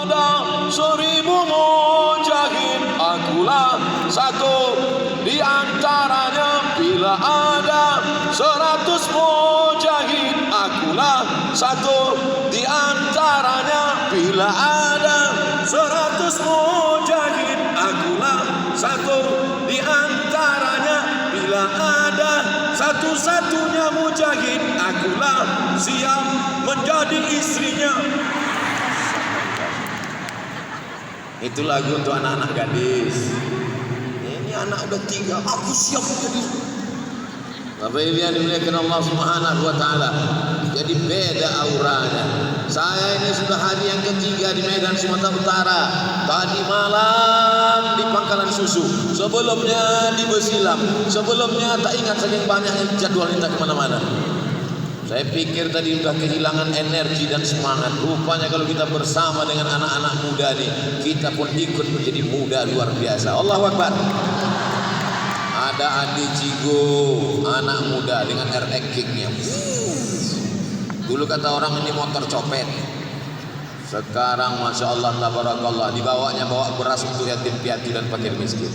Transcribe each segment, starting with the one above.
ada 1000 mujahid, akulah satu di antaranya. Bila ada 100 mujahid, akulah satu di antaranya. Bila ada 100 mujahid, akulah satu di antaranya. Bila ada satu-satunya mujahid, akulah siap menjadi istrinya. Itu lagu untuk anak-anak gadis. Ini anak udah 3, aku siap menjadi. Bapak Ibu yang dimuliakan Allah Subhanahu wa taala. Jadi beda auranya. Saya ini sudah hari yang ketiga di Medan Sumatera Utara. Tadi malam di Pangkalan Susu, sebelumnya di Besilam, sebelumnya tak ingat saking banyaknya jadwal kita kemana-mana. Saya pikir tadi sudah kehilangan energi dan semangat. Rupanya kalau kita bersama dengan anak-anak muda nih, kita pun ikut menjadi muda luar biasa. Allahu Akbar. Ada Adi Cigo, anak muda dengan RX King-nya. Dulu kata orang ini motor copet. Sekarang Masya Allah tabarakallah, dibawanya bawa beras untuk yatim piatu dan fakir miskin.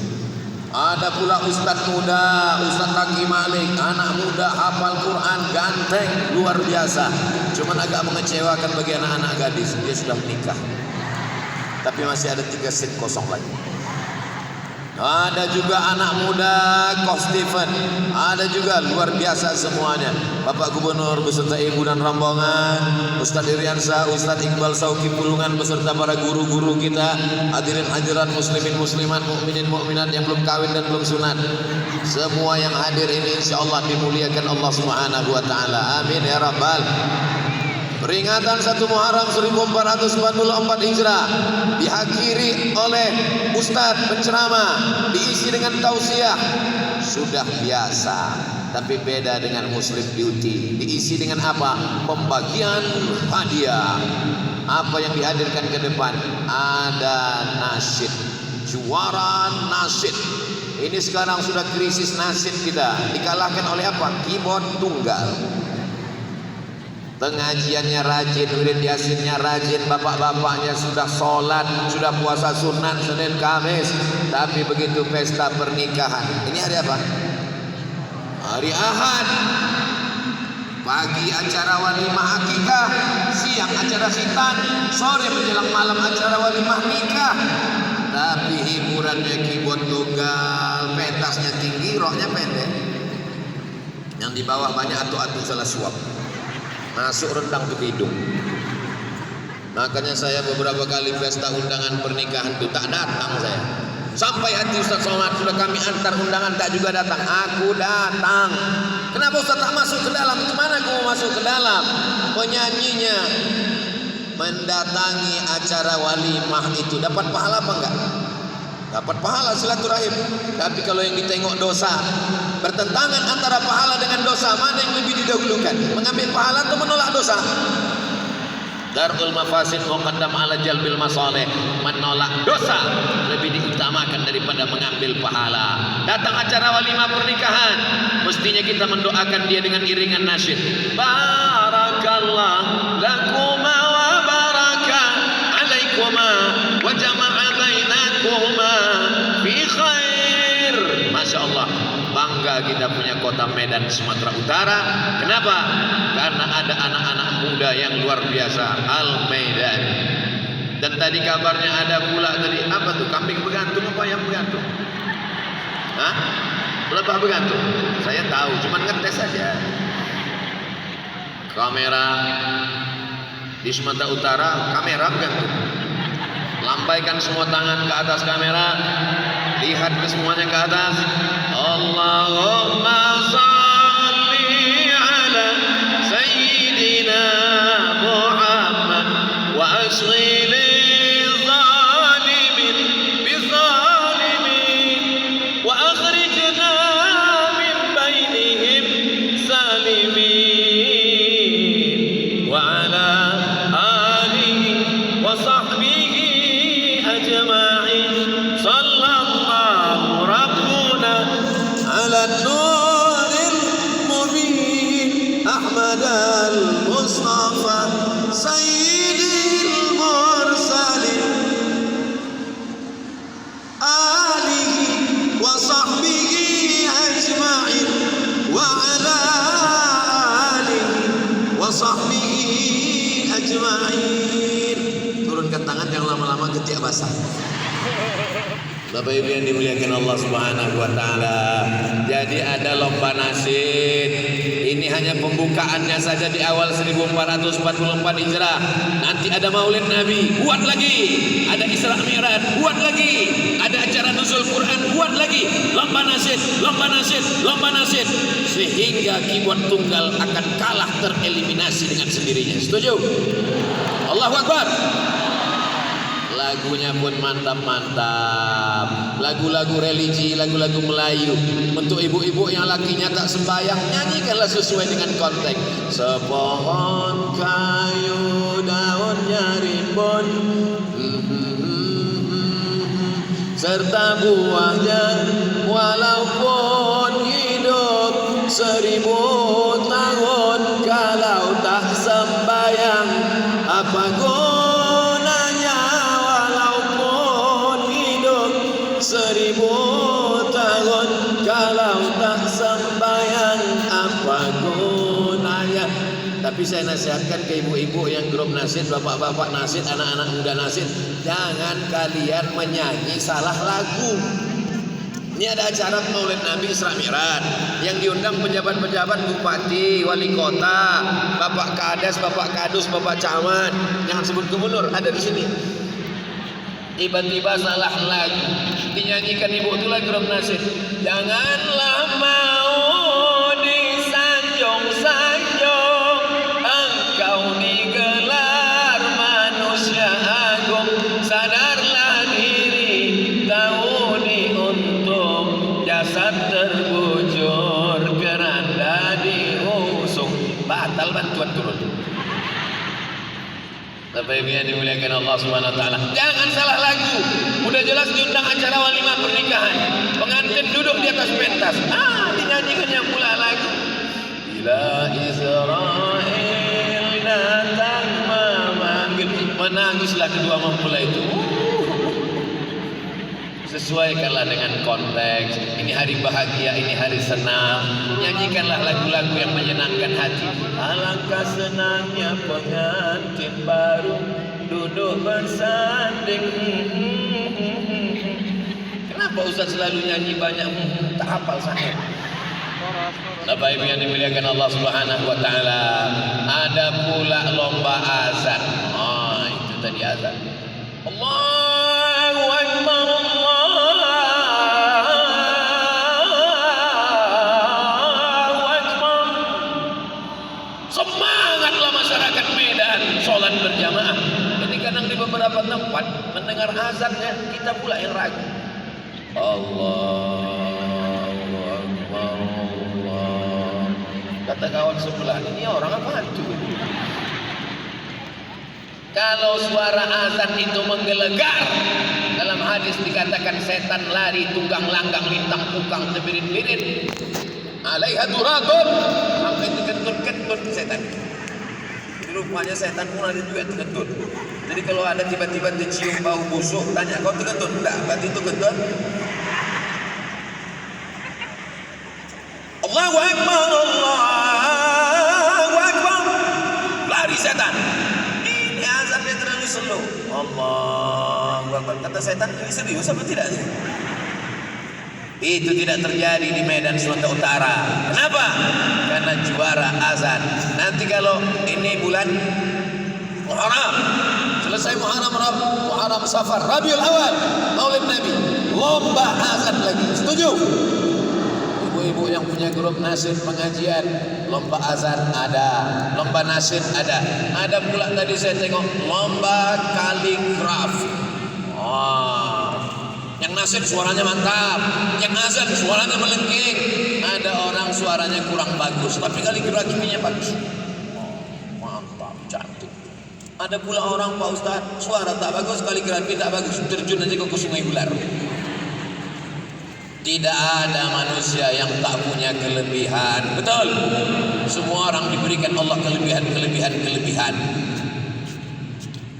Ada pula Ustadz muda, Ustadz Taki Malik, anak muda hafal Quran, ganteng, luar biasa. Cuman agak mengecewakan bagi anak-anak gadis, dia sudah menikah, tapi masih ada 3 seat kosong lagi. Ada juga anak muda Kos Stephen, ada juga luar biasa semuanya. Bapak Gubernur beserta Ibu dan rombongan, Ustadz Iriansyah, Ustadz Iqbal Sauki Pulungan beserta para guru-guru kita, hadirin hadirat muslimin muslimat, mukminin mukminat yang belum kawin dan belum sunat. Semua yang hadir ini insyaallah dimuliakan Allah Subhanahu wa taala. Amin ya rabbal. Peringatan 1 Muharram 1444 Hijrah dihadiri oleh Ustadz penceramah, diisi dengan tausiah. Sudah biasa, tapi beda dengan Muslim Beauty. Diisi dengan apa? Pembagian hadiah. Apa yang dihadirkan ke depan? Ada nasyid, juara nasyid. Ini sekarang sudah krisis nasyid kita. Dikalahkan oleh apa? Keyboard tunggal. Pengajiannya rajin, wirid yasinnya rajin, bapak-bapaknya sudah sholat, sudah puasa sunat Senin Kamis. Tapi begitu pesta pernikahan, ini hari apa? Hari Ahad. Pagi acara walimah akikah, siang acara khitan, sore menjelang malam acara walimah nikah. Tapi hiburannya keyboard tunggal, pentasnya tinggi, rohnya pendek. Yang di bawah banyak atu-atu salah suap, masuk rendang ke hidung. Makanya saya beberapa kali pesta undangan pernikahan itu tak datang saya. Sampai hati Ustaz Somad, sudah kami antar undangan tak juga datang. Aku datang. Kenapa Ustaz tak masuk ke dalam? Kemana aku mau masuk ke dalam? Penyanyinya mendatangi acara walimah itu dapat pahala apa enggak? Dapat pahala silaturahim. Tapi kalau yang ditengok dosa, bertentangan antara pahala dengan dosa, mana yang lebih didahulukan? Mengambil pahala atau menolak dosa? Darul mafasid muqaddam ala jalbil masalih. Menolak dosa lebih diutamakan daripada mengambil pahala. Datang acara walimah pernikahan, mestinya kita mendoakan dia dengan iringan nasyid. Barakallah lakuma wa baraka alaikuma wa jama'a bainakuma fi khair. Masya Allah, bangga kita punya kota Medan Sumatera Utara. Kenapa? Karena ada anak-anak muda yang luar biasa, Al Medan. Dan tadi kabarnya ada pula tadi apa tuh, kambing begantung apa ayam begantung? Hah? Lebah begantung? Saya tahu, cuman ngetes saja. Kamera di Sumatera Utara, kamera begantung. Lambaikan semua tangan ke atas kamera, lihat ke semuanya ke atas. Allahumma salli ala sayyidina Muhammad wa ashghil zalimin bizalimin wa akhrijna min bainihim salimin wa ala alihi wa sahbihi ajma'in. Sallallahu rabbuna ala nuril mubin Ahmad al-Mustafa sayyidil mursalin lama ketiak basah. Bapak Ibu yang dimuliakan Allah Subhanahu wa taala. Jadi ada lomba nasyid. Ini hanya pembukaannya saja di awal 1444 Hijrah. Nanti ada Maulid Nabi, buat lagi. Ada Isra Mi'raj, buat lagi. Ada acara nuzul Quran, buat lagi. Lomba nasyid, lomba nasyid, lomba nasyid. Sehingga keyboard tunggal akan kalah tereliminasi dengan sendirinya. Setuju? Allahu Akbar. Lagunya pun mantap-mantap. Lagu-lagu religi, lagu-lagu Melayu. Untuk ibu-ibu yang lakinya tak sembahyang, nyanyikanlah sesuai dengan konteks. Sepohon kayu daunnya rimbun, serta buahnya walaupun hidup 1000 tahun, kalau tak sembahyang apa gunanya? Walaupun hidup 1000 tahun, kalau tak sembahyang apa gunanya? Tapi saya nasihatkan ke ibu-ibu yang grup nasyid, bapak-bapak nasyid, anak-anak muda nasyid, jangan kalian menyanyi salah lagu. Ini ada acara Maulid Nabi Isra Mi'raj yang diundang pejabat-pejabat, bupati, wali kota, bapak kades, bapak kadus, bapak camat, jangan sebut gubernur, ada di sini. Tiba-tiba salah lagu, dinyanyikan ibu itu lagu grup nasyid. Janganlah mau disanjung-sanjung, engkau digelar manusia agung. Sadarlah diri, tahu diuntung, jasad terbujur, keranda diusung. Batal bantuan turun. Bapak Ibu yang dimuliakan Allah Subhanahu wa taala, jangan salah lagu. Udah jelas diundang acara walimah pernikahan, pengantin duduk di atas pentas, dinyanyikannya pula lagu. Bila Israel datang memanggil, menangislah kedua mempelai itu. Sesuaikanlah dengan konteks. Ini hari bahagia, ini hari senang. Nyanyikanlah lagu-lagu yang menyenangkan hati. Alangkah senangnya pengantin baru duduk bersanding. Kenapa Ustaz selalu nyanyi banyak? Tak hafal saya. Bapak Ibu yang dimuliakan Allah Subhanahu wa taala, ada pula lomba azan. Itu tadi azan. Allahu Akbar, Allahu Akbar. Semangatlah masyarakat Medan sholat berjamaah. Ini kadang di beberapa tempat mendengar azannya kita pula yang ragu. Allahu Akbar, Allah. Kata kawan sebelah, ini orang apa hantu? Kalau suara azan itu menggelegar, dalam hadis dikatakan setan lari tunggang langgang, lintang pukang, terbirit-birit. Alaiha duratun, sampai terkentut-kentut setan. Jadi rupanya setan pun ada juga terkentut. Jadi kalau ada tiba-tiba tercium bau busuk, tanya kau terkentut? Enggak, berarti itu kentut. Allahu Akbar, Allahu Akbar. Lari setan. Azannya terlalu slow. Allahu Akbar. Kata setan, ini serius apa tidak? Itu tidak terjadi di Medan Sumatera Utara. Kenapa? Karena juara azan. Nanti kalau ini bulan Muharram, selesai Muharram Safar, Rabiul Awal, Maulid Nabi, lomba azan lagi. Setuju? Ibu-ibu yang punya grup nasyid pengajian, lomba azan ada, lomba nasyid ada. Ada pula tadi saya tengok lomba kaligrafi. Yang nasyid suaranya mantap, yang azan suaranya melengking. Ada orang suaranya kurang bagus, tapi kaligrafinya bagus. Mantap, cantik. Ada pula orang, Pak Ustaz, suara tak bagus, kaligrafi tak bagus, terjun aja ke Sungai Bular. Tidak ada manusia yang tak punya kelebihan. Betul. Semua orang diberikan Allah kelebihan.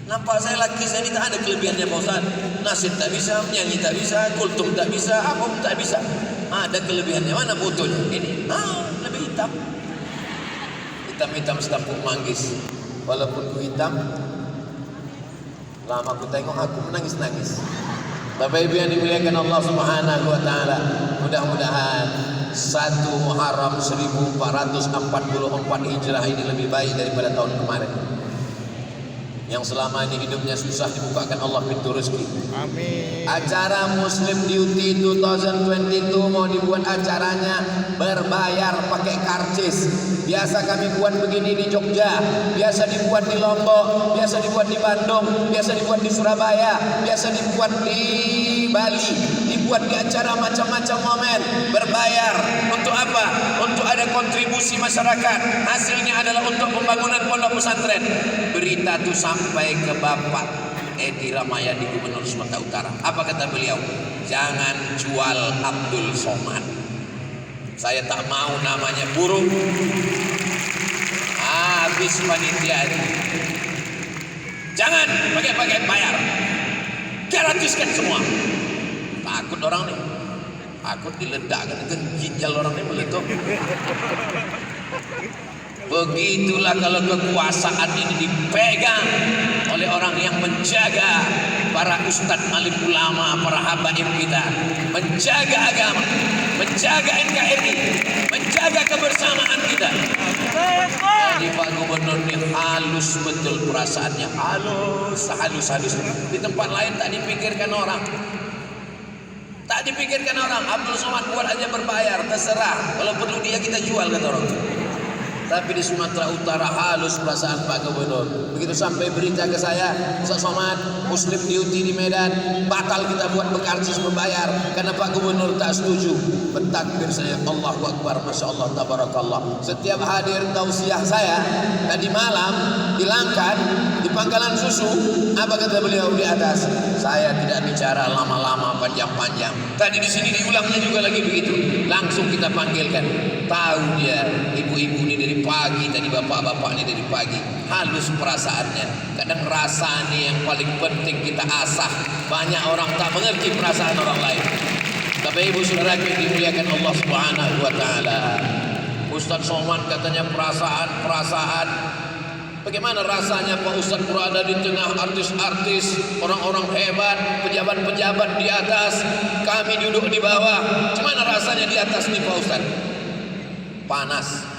Nampak saya laki saya ini tak ada kelebihannya Pak Ustaz. Nasyid tak bisa, nyanyi tak bisa, kultum tak bisa, apa tak bisa. Ada kelebihannya. Mana fotonya? Ini. Lebih hitam. Hitam setampuk manggis. Walaupun ku hitam, Lama aku tengok aku menangis-nangis. Bapak Ibu yang dimuliakan Allah Subhanahu wa taala, mudah-mudahan 1 Muharram 1444 Hijrah ini lebih baik daripada tahun kemarin. Yang selama ini hidupnya susah dibukakan Allah pintu rezeki. Amin. Acara Muslim Duty 2022 mau dibuat acaranya berbayar pakai karcis. Biasa kami buat begini di Jogja, biasa dibuat di Lombok, biasa dibuat di Bandung, biasa dibuat di Surabaya, biasa dibuat di Bali, dibuat di acara macam-macam momen berbayar. Untuk apa? Untuk ada kontribusi masyarakat. Hasilnya adalah untuk pembangunan pondok pesantren. Berita itu sampai ke Bapak Edi Ramayadi, Gubernur Sumatera Utara. Apa kata beliau? Jangan jual Abdul Somad. Saya tak mau namanya buruk. Habis panitia ini. Jangan pakai bayar. Gratiskan semua. Takut orang nih. Takut diledakkan. Itu ginjal orang ini meletup. Begitulah kalau kekuasaan ini dipegang oleh orang yang menjaga para ustadz, alim ulama, para habaib kita, menjaga agama, menjaga NKRI, menjaga kebersamaan kita. Jadi Pak Gubernur ini halus betul perasaannya, halus. Di tempat lain tak dipikirkan orang. Tak dipikirkan orang. Abdul Somad buat aja berbayar, terserah. Kalau perlu dia kita jual, kata orang. Tapi di Sumatera Utara halus perasaan Pak Gubernur. Begitu sampai berita ke saya, Ustaz Somad, Muslim Duty di Medan, batal kita buat berkarcis berbayar karena Pak Gubernur tak setuju. Bertakbir saya, Allahu Akbar, Masya Allah, Tabarakallah. Setiap hadir tausiah saya tadi malam di Langkat, di Pangkalan Susu, apa kata beliau di atas? Saya tidak bicara lama-lama, panjang-panjang. Tadi di sini diulangnya juga lagi begitu. Langsung kita panggilkan. Tahu dia, ibu-ibu ini dari pagi, tadi bapak-bapak ini dari pagi. Halus perasaannya. Kadang rasa ini yang paling penting kita asah. Banyak orang tak mengerti perasaan orang lain. Bapak Ibu Saudara yang dimuliakan Allah Subhanahu wa taala. Ustaz Somad katanya perasaan. Bagaimana rasanya Pak Ustaz berada di tengah artis-artis, orang-orang hebat, pejabat-pejabat di atas, kami duduk di bawah. Gimana rasanya di atas nih Pak Ustaz? Panas.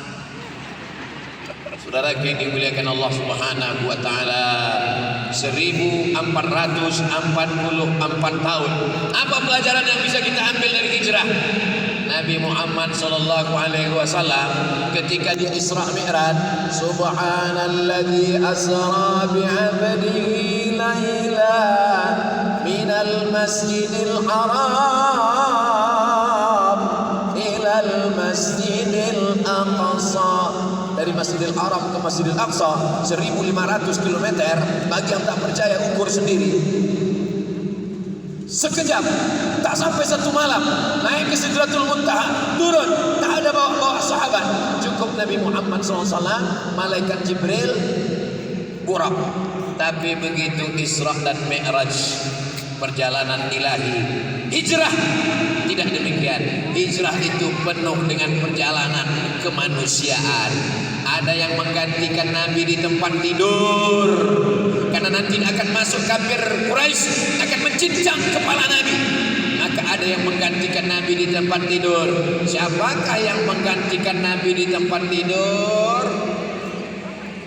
Saudara yang dimuliakan Allah Subhanahu wa taala, 1444 tahun. Apa pelajaran yang bisa kita ambil dari hijrah? Nabi Muhammad sallallahu alaihi wasallam ketika dia Isra Mi'raj, subhanalladzi asra bi 'abdihi lailan minal masjidil haram ilal masjidil aqsa. Dari Masjidil Haram ke Masjidil Aqsa 1500 km. Bagi yang tak percaya ukur sendiri. Sekejap, tak sampai 1 malam, naik ke Sidratul Muntaha, turun, tak ada bawa sahabat, cukup Nabi Muhammad SAW, malaikat Jibril, buraq. Tapi begitu Isra dan Mi'raj, perjalanan ilahi, hijrah tidak demikian. Hijrah itu penuh dengan perjalanan kemanusiaan. Ada yang menggantikan Nabi di tempat tidur, karena nanti akan masuk kafir Quraisy, akan mencincang kepala Nabi. Maka ada yang menggantikan Nabi di tempat tidur. Siapakah yang menggantikan Nabi di tempat tidur?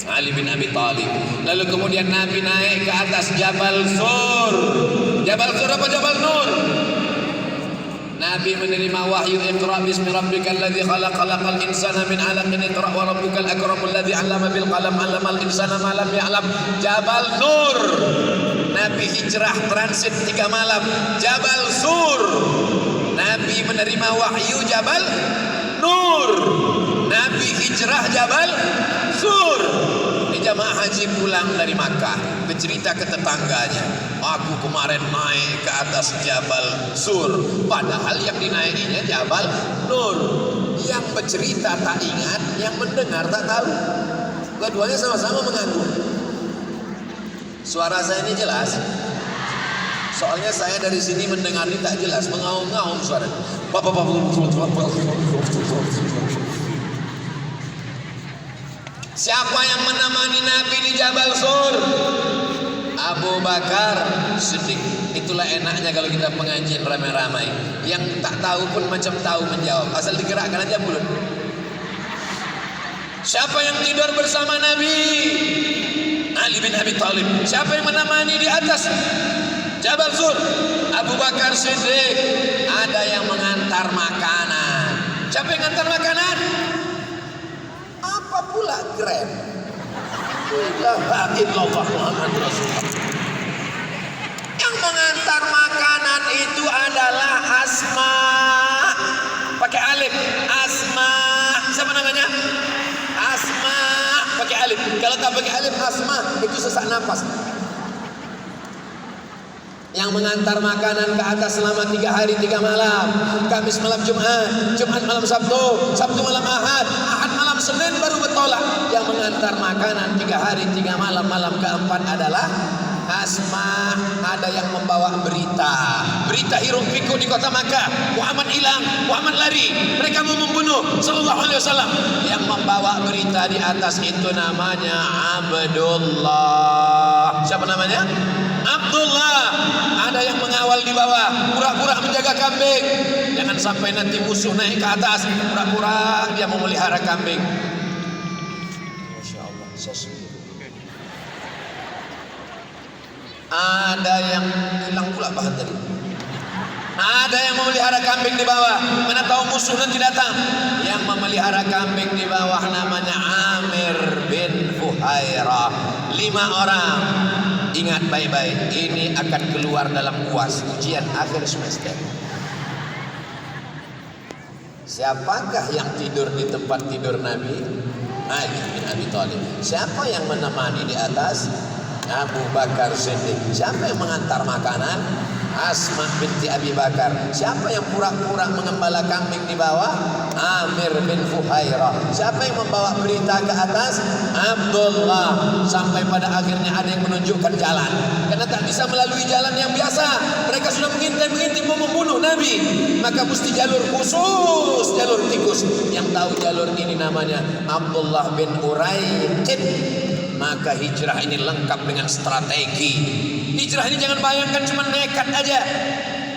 Ali bin Abi Thalib. Lalu kemudian Nabi naik ke atas Jabal Sur. Jabal Sur apa Jabal Nur? Nabi menerima wahyu, Iqra bismi rabbikal ladzi khalaq, khalaqal insana min 'alaqin, Iqra wa rabbukal akramul ladzi 'allama bil qalam, 'allamal insana ma lam ya'lam. Jabal Nur. Nabi hijrah transit 3 malam. Jabal Sur. Nabi menerima wahyu Jabal Nur. Nabi hijrah Jabal Sur. Jamaah haji pulang dari Makkah, bercerita ke tetangganya, aku kemarin naik ke atas Jabal Sur, padahal yang dinaikinya Jabal Nur. Yang bercerita tak ingat, yang mendengar tak tahu. Keduanya sama-sama mengaku. Suara saya ini jelas? Soalnya saya dari sini mendengar ini tak jelas, mengaum-ngaum suara. Siapa yang menemani Nabi di Jabal Sur? Abu Bakar Siddiq. Itulah enaknya kalau kita pengajian ramai-ramai. Yang tak tahu pun macam tahu menjawab, asal digerakkan aja mulut. Siapa yang tidur bersama Nabi? Ali bin Abi Thalib. Siapa yang menemani di atas Jabal Sur? Abu Bakar Siddiq. Ada yang mengantar makanan. Siapa yang mengantar makanan? Apa pula Grab? La ilaha illallah Muhammad Rasulullah. Yang mengantar makanan itu adalah Asma. Pakai alif. Asma. Siapa namanya? Asma. Pakai alif. Kalau tak pakai alif, Asma itu sesak nafas. Yang mengantar makanan ke atas selama 3 hari 3 malam. Kamis malam Jumat, Jumat malam Sabtu, Sabtu malam Ahad, Ahad malam Senin baru bertolak. Yang mengantar makanan 3 hari 3 malam, malam keempat adalah Asma. Ada yang membawa berita hiruk pikuk di kota Makkah. Muhammad hilang, Muhammad lari, mereka mau membunuh Sallallahu Alaihi Wasallam. Yang membawa berita di atas itu namanya Abdullah. Siapa namanya? Abdullah. Ada yang mengawal di bawah, pura-pura menjaga kambing. Jangan sampai nanti musuh naik ke atas, pura-pura dia memelihara kambing. Masya Allah, ada yang hilang pula bahan tadi. Ada yang memelihara kambing di bawah. Mana tahu musuh nanti datang. Yang memelihara kambing di bawah namanya Amir bin Fuhairah. 5 orang. Ingat baik-baik, ini akan keluar dalam UAS, ujian akhir semester. Siapakah yang tidur di tempat tidur Nabi? Ali bin Abi Thalib. Siapa yang menemani di atas? Abu Bakar Siddiq. Siapa yang mengantar makanan? Asma binti Abi Bakar. Siapa yang pura-pura mengembala kambing di bawah? Amir bin Fuhairah. Siapa yang membawa berita ke atas? Abdullah. Sampai pada akhirnya ada yang menunjukkan jalan, karena tak bisa melalui jalan yang biasa. Mereka sudah mengintip mau membunuh Nabi, maka mesti jalur khusus, jalur tikus. Yang tahu jalur ini namanya Abdullah bin Uraiqid. Maka hijrah ini lengkap dengan strategi. Hijrah ini jangan bayangkan cuma nekat aja.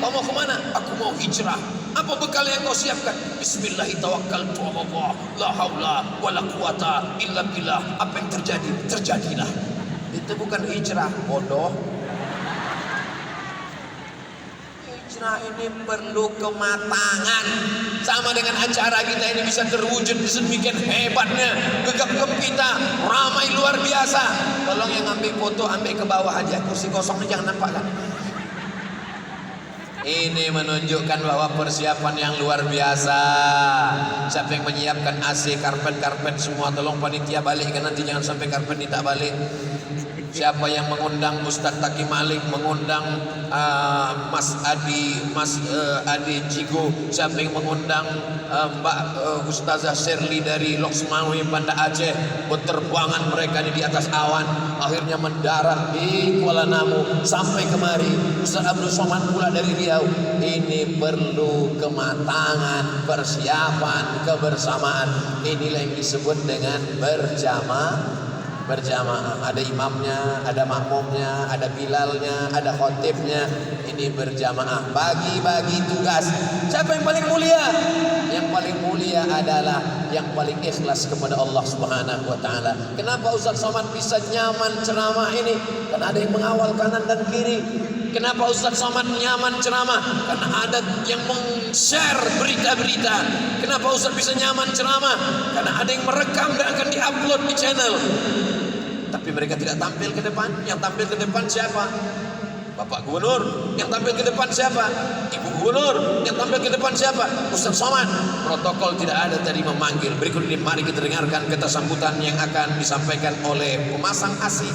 Kau mau kemana? Aku mau hijrah. Apa bekal yang kau siapkan? Bismillahirrahmanirrahim. La haula wala quwata illa billah. Apa yang terjadi? Terjadilah. Itu bukan hijrah, bodoh. Hijrah ini perlu kematangan. Sama dengan acara kita ini bisa terwujud sedemikian hebatnya, gegap gempita, ramai luar biasa. Tolong yang ambil foto ambil ke bawah aja, kursi kosongnya jangan nampak kan. Ini menunjukkan bahwa persiapan yang luar biasa. Siapa yang menyiapkan AC, karpet semua, tolong panitia balikkan nanti, jangan sampai karpet ini tak balik. Siapa yang mengundang Ustaz Taki Malik, mengundang Mas Adi Jigo, siapa yang mengundang Mbak Ustazah Sherly dari Loksmawi Banda Aceh, berterbangan mereka di atas awan, akhirnya mendarat di Kuala Namu sampai kemari. Ustaz Abdul Somad pula dari Riau. Ini perlu kematangan, persiapan, kebersamaan. Inilah yang disebut dengan berjamaah. Ada imamnya, ada makmumnya, ada bilalnya, ada khotibnya. Ini berjamaah, bagi-bagi tugas. Siapa yang paling mulia? Yang paling mulia adalah yang paling ikhlas kepada Allah Subhanahu wa taala. Kenapa Ustaz Somad bisa nyaman ceramah ini? Karena ada yang mengawal kanan dan kiri. Kenapa Ustaz Somad nyaman ceramah? Karena ada yang share berita-berita. Kenapa Ustaz bisa nyaman ceramah? Karena ada yang merekam dan akan diupload di channel. Tapi mereka tidak tampil ke depan. Yang tampil ke depan siapa? Bapak Gubernur. Yang tampil ke depan siapa? Ibu Gubernur. Yang tampil ke depan siapa? Ustaz Somad. Protokol tidak ada tadi memanggil. Berikut ini mari kita dengarkan kata sambutan yang akan disampaikan oleh pemasang ASI.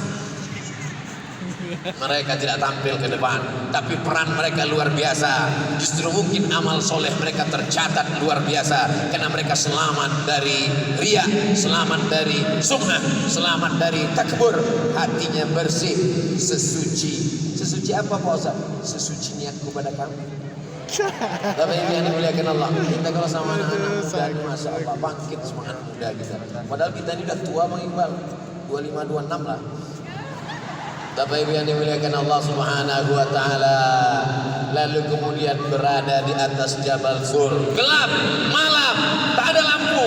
Mereka tidak tampil ke depan, tapi peran mereka luar biasa. Justru mungkin amal soleh mereka tercatat luar biasa, karena mereka selamat dari riya, selamat dari sum'ah, selamat dari takbur. Hatinya bersih, sesuci apa Pak Ustaz? Sesuci niat kepada kami. Tapi ini yang dimuliakan Allah. Kita kalau sama anak-anak muda ini, masya Allah, bangkit semangat muda kita. Padahal kita ini udah tua Bang Iqbal, 25, 26 lah. Bapak Ibu yang dimuliakan Allah Subhanahu wa taala, lalu kemudian berada di atas Jabal Sur. Gelap, malam, tak ada lampu.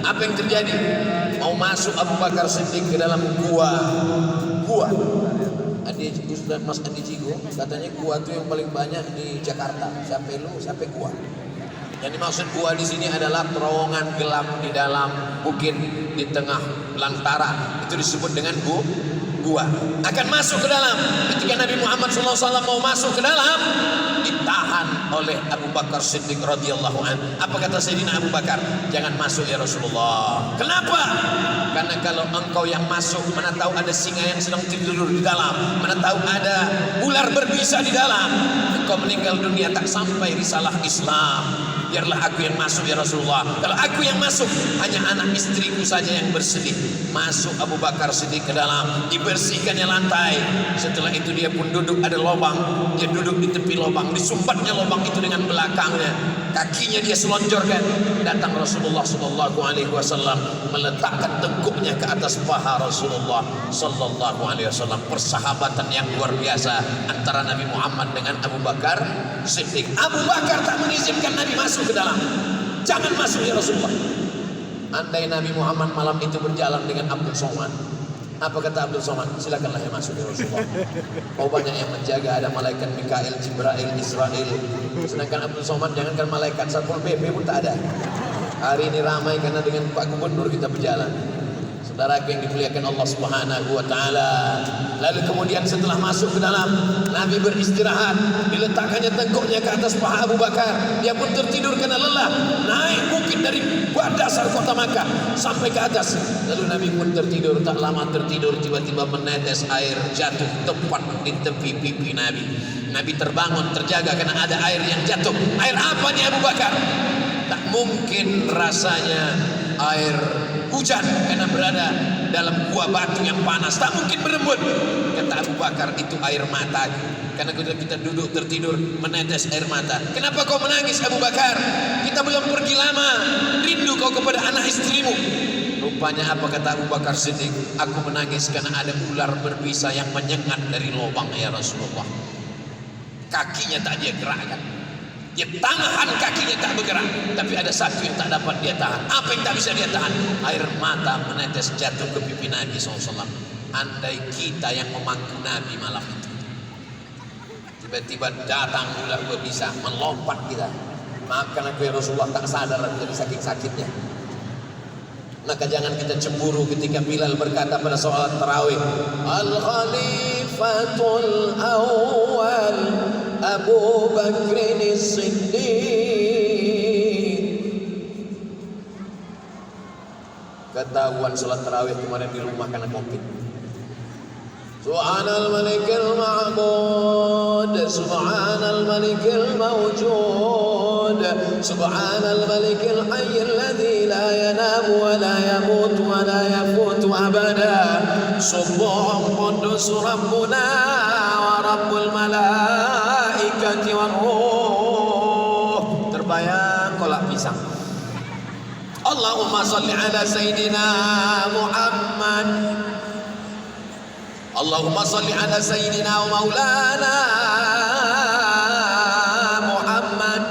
Apa yang terjadi? Mau masuk Abu Bakar Siddiq ke dalam gua. Ustaz Mas Andi Cigo katanya gua itu yang paling banyak di Jakarta. Siapa lu? Siapa gua? Yang dimaksud gua di sini adalah terowongan gelap di dalam bukit di tengah belantara. Itu disebut dengan gua. Akan masuk ke dalam. Ketika Nabi Muhammad SAW mau masuk ke dalam, ditahan oleh Abu Bakar Siddiq radhiyallahu anhu. Apa kata Sayyidina Abu Bakar? Jangan masuk ya Rasulullah. Kenapa? Karena kalau engkau yang masuk, mana tahu ada singa yang sedang tidur di dalam, mana tahu ada ular berbisa di dalam, engkau meninggal dunia tak sampai risalah Islam. Biarlah aku yang masuk ya Rasulullah. Kalau aku yang masuk, hanya anak istriku saja yang bersedih. Masuk Abu Bakar Siddiq ke dalam, dibersihkannya lantai. Setelah itu dia pun duduk, ada lubang, dia duduk di tepi lubang, disumbatnya lubang itu dengan belakangnya, kakinya dia selonjorkan. Datang Rasulullah Sallallahu Alaihi Wasallam, meletakkan tengkuknya ke atas paha Rasulullah Sallallahu Alaihi Wasallam. Persahabatan yang luar biasa antara Nabi Muhammad dengan Abu Bakar Siddiq. Abu Bakar tak mengizinkan Nabi masuk ke dalam. Jangan masuk ya Rasulullah. Andai Nabi Muhammad malam itu berjalan dengan Abdul Somad, apa kata Abdul Somad? Silakanlah yang masuk ya Rasulullah. Oh banyak yang menjaga, ada malaikat Mikail, Jibril, Israel. Sedangkan Abdul Somad jangankan malaikat, Satpol PP pun tak ada. Hari ini ramai karena dengan Pak Gubernur kita berjalan. Saudaraku yang dimuliakan Allah Subhanahu wa taala. Lalu kemudian setelah masuk ke dalam, Nabi beristirahat, diletakkannya tengkuknya ke atas paha Abu Bakar. Dia pun tertidur karena lelah. Naik bukit dari dasar kota Makkah sampai ke atas. Lalu Nabi pun tertidur. Tak lama tertidur, tiba-tiba menetes air jatuh tepat di tepi pipi Nabi. Nabi terbangun, terjaga karena ada air yang jatuh. Air apa nih Abu Bakar? Tak mungkin rasanya air hujan karena berada dalam gua batu yang panas, tak mungkin berembun. Kata Abu Bakar, itu air mata. Karena kita duduk tertidur menetes air mata. Kenapa kau menangis Abu Bakar? Kita belum pergi lama, rindu kau kepada anak istrimu. Rupanya apa kata Abu Bakar Siddiq? Aku menangis karena ada ular berbisa yang menyengat dari lubang ya Rasulullah. Kakinya tak dia gerakkan. Dia tahan kakinya tak bergerak, tapi ada satu yang tak dapat dia tahan. Apa yang tak bisa dia tahan? Air mata menetes jatuh ke pipi Nabi SAW. Andai kita yang memangku Nabi malam itu, tiba-tiba datang ular berbisa melompat kita, maka Nabi Rasulullah tak sadar dari saking sakitnya. Maka jangan kita cemburu ketika Bilal berkata pada sholat tarawih, Al-Khalifatul Awwal Abu Bakrin As-Siddiq. Ketahuan sholat tarawih kemarin di rumah karena COVID. Subhanal Malikil Ma'bud, Subhanal Malikil Mawjud, Subhanal Malikil Hayyil Ladzi la yanamu wa la yamutu wa la yafutu abada. Subhan Qudus Rabbuna wa Rabbul Malaikati war Ruh. Terbayang kolak pisang. Allahumma salli ala Sayyidina Muhammad. Allahumma salli ala Sayyidina wa Maulana Muhammad.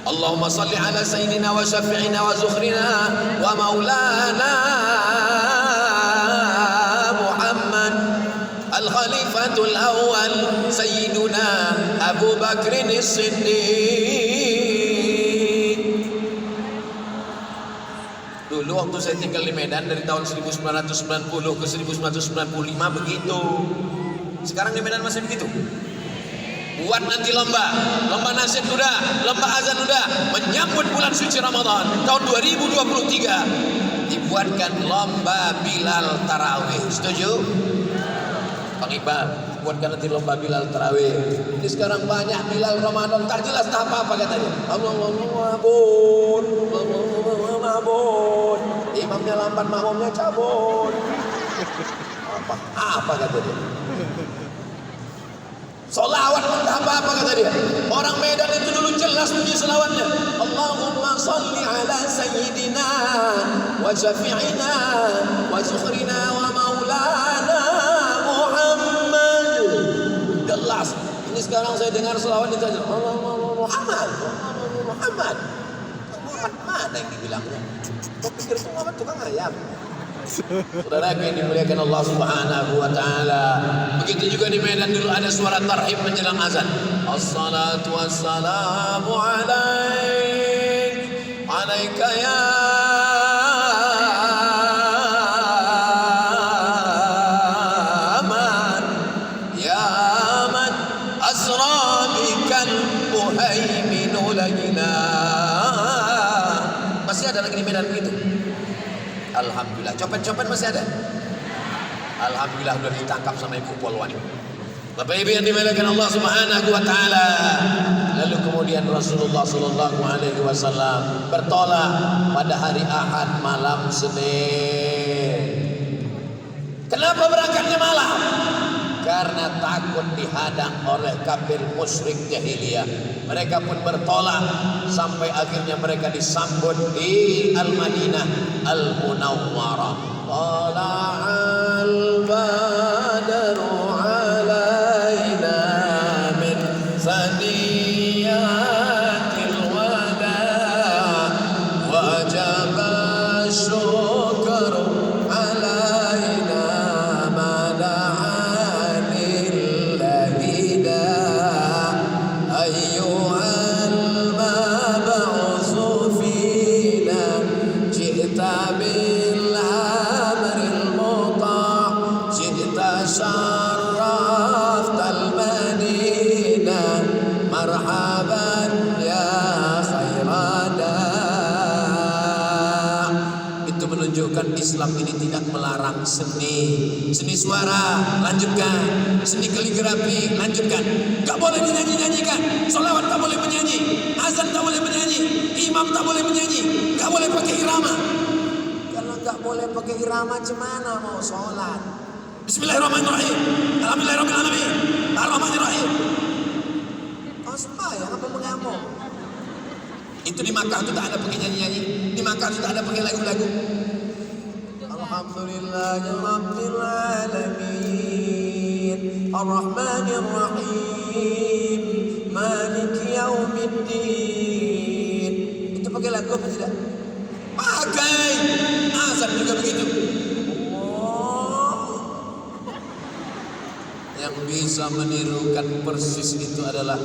Allahumma salli ala Sayyidina wa Syafi'ina wa Zukhrina wa Maulana Muhammad. Al-Khalifatul Awwal Sayyiduna Abu Bakrin As-Siddiq. Dulu waktu saya tinggal di Medan dari tahun 1990 ke 1995 begitu. Sekarang di Medan masih begitu. Buat nanti lomba nasyid udah, lomba azan udah, menyambut bulan suci Ramadan tahun 2023 dibuatkan lomba Bilal Tarawih. Setuju? Bang Iqbal, buatkan nanti lomba Bilal Tarawih. Ini sekarang banyak Bilal Ramadan tak jelas tak apa katanya. Allahumma mabun, Allahumma mabun. Imamnya lambat, makmumnya cabut. Apa kata dia? Solawat pun tak apa kata dia. Orang Medan itu dulu jelas bunyi selawatnya. Allahumma salli ala Sayyidina wa Syafi'ina wa Zukhrina wa Maulana sekarang saya dengar selawat ditanya Allah Muhammad, Muhammad mana yang dibilangnya? Kau pikir itu Muhammad tukang ayam? Saudara yang dimuliakan Allah Subhanahu wa taala. Begitu juga di Medan dulu ada suara tarhib menjelang azan. Assalatu wassalamu alaika ya man asra bikal muhaiminu laila. Masih ada lagi di Medan begitu. Alhamdulillah, copet-copet masih ada. Alhamdulillah sudah ditangkap sama ibu polwan. Bapak Ibu yang dimuliakan Allah Subhanahu wa taala. Lalu kemudian Rasulullah sallallahu alaihi wasallam bertolak pada hari Ahad malam Senin. Kenapa berangkatnya malam? Karena takut dihadang oleh kafir musyrik jahiliyah. Mereka pun bertolak sampai akhirnya mereka disambut di Al-Madinah Al-Munawwarah. Tala'al badru alaina min saniyatil wada wajaba syukru alaina mada'anil lahida ayyuhal mab'usu fina ji'ta bil amril muta' ji'ta syarraftal madinah marhaban ya khairada. Itu menunjukkan Islam ini tidak melarang seni suara, lanjutkan. Seni kaligrafi, lanjutkan. Gak boleh dinyanyi-nyanyikan. Sholawat tak boleh menyanyi, azan tak boleh menyanyi, imam tak boleh menyanyi, gak boleh pakai irama. Kalau gak boleh pakai irama, gimana mau sholat? Bismillahirrahmanirrahim, alhamdulillahirabbil alamin, arrahmanirrahim. Kau sembahyang apa mengamuk? Itu di Makkah itu tak ada pakai nyanyi-nyanyi. Di Makkah itu tak ada pakai lagu-lagu. Alhamdulillahirabbil alamin, arrahmanirrahim, maliki yaumiddin. Itu pakai lagu apa tidak? Pakai. Azan juga begitu. Yang bisa menirukan persis itu adalah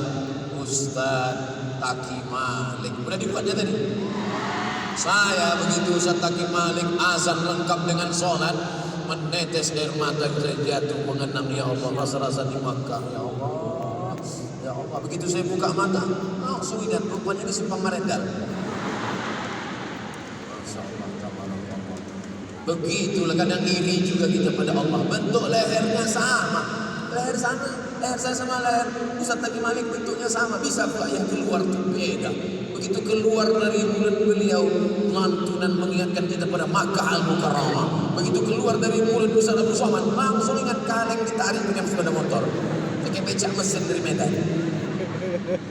Ustaz Taki Malik. Udah dibuatnya tadi. Saya begitu Ustaz Taki Malik azan lengkap dengan sholat, menetes air mata jatuh mengenang, ya Allah, rasa-rasa di Makkah, ya Allah, ya Allah. Begitu saya buka mata, langsung ingat rupanya di Simpang Marendal. Begitulah kadang iri juga kita pada Allah. Bentuk lehernya sama, leher saya sama leher Ustaz Taki Malik bentuknya sama. Bisa pula yang keluar itu beda. Begitu keluar dari mulut beliau lantunan mengingatkan kita pada Makkah Al-Mukarramah. Begitu keluar dari mulut Ustaz Abdul Somad, langsung ingat kaleng ditarik dengan sepeda motor, pakai becak mesin dari Medan.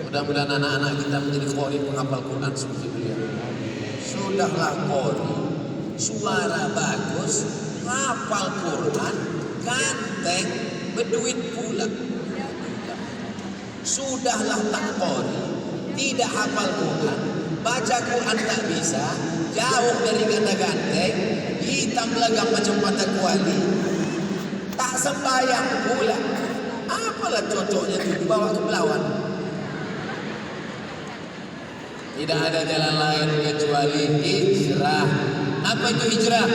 Mudah-mudahan anak-anak kita menjadi qori penghafal Quran seperti beliau. Sudahlah qori, suara bagus, hafal Quran, ganteng, berduit pula. Sudahlah tak qori, tidak hafal Quran, baca Quran tak bisa, jauh dari kata ganteng, hitam legam macam mata kuali, tak sembahyang pula. Apalah cocoknya itu dibawa ke Belawan? Tidak ada jalan lain kecuali hijrah. Apa itu hijrah?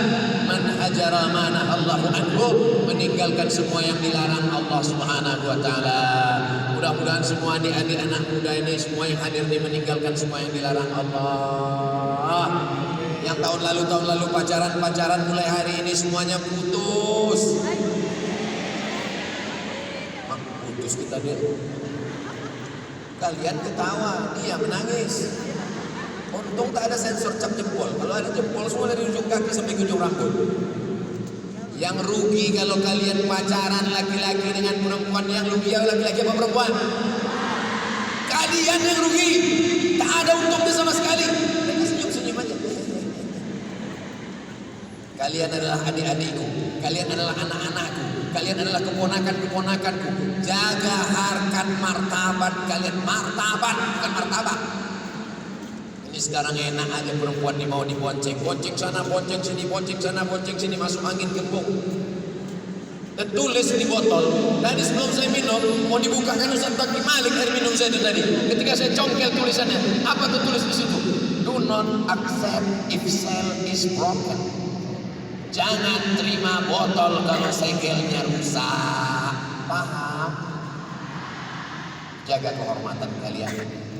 Man hajara ma nahallahu anhu, meninggalkan semua yang dilarang Allah Subhanahu wa taala. Mudah-mudahan semua adik-adik anak muda ini semua yang hadir ini meninggalkan semua yang dilarang Allah. Yang tahun lalu pacaran mulai hari ini semuanya putus. Putus kita dia. Kalian ketawa, dia menangis. Untung tak ada sensor cap jempol. Kalau ada jempol semua dari ujung kaki sampai ke ujung rambut. Yang rugi kalau kalian pacaran laki-laki dengan perempuan, yang rugi ya laki-laki apa perempuan? Kalian yang rugi. Tak ada untungnya sama sekali. Mereka senyum-senyum aja. Kalian adalah adik-adikku, kalian adalah anak-anakku. kalian adalah keponakan-keponakanku. Jaga harkat martabat kalian, martabat bukan martabat. Ini sekarang enak aja perempuan mau dibonceng, bonceng sana, bonceng sini, bonceng sana, bonceng sini, masuk angin gembong. Tertulis di botol. Tadi sebelum saya minum, mau dibukakan Ustaz Baki Malik air minum saya itu tadi. Ketika saya congkel tulisannya, apa tertulis di situ? Do not accept if cell is broken. Jangan terima botol kalau segelnya rusak. Paham? Jaga kehormatan kalian.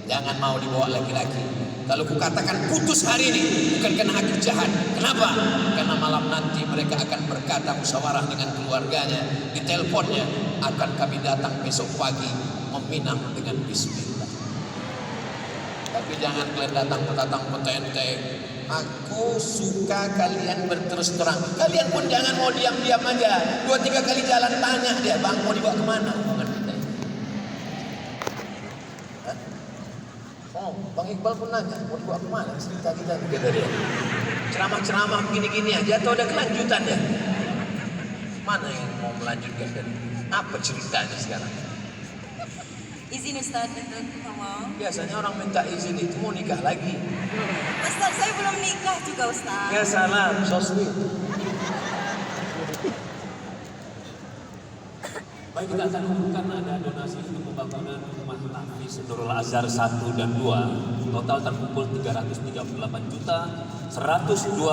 Jangan mau dibawa laki-laki. Kalau kukatakan putus hari ini, bukan karena aku jahat. Kenapa? Karena malam nanti mereka akan berkata musyawarah dengan keluarganya. Di teleponnya, akan kami datang besok pagi meminang dengan bismillah. Tapi jangan kalian datang petenteng. Aku suka kalian berterus terang. Kalian pun jangan mau diam-diam aja. 2-3 kali jalan tanya dia, bang mau dibawa kemana? Bang Iqbal pun nanya, mau dibawa kemana? Cerita kita kata dia. Ceramah-ceramah gini-gini aja atau ada kelanjutannya? Mana yang mau melanjutkan dan apa ceritanya sekarang? Izin Ustaz untuk ngomong. Biasanya orang minta izin itu mau nikah lagi. Ustaz, saya belum nikah juga Ustaz. Ya salam, so sweet. Baik, kita akan umumkan ada donasi untuk pembangunan rumah Tahfiz Nurul Azhar 1 dan 2. Total terkumpul 338 juta 102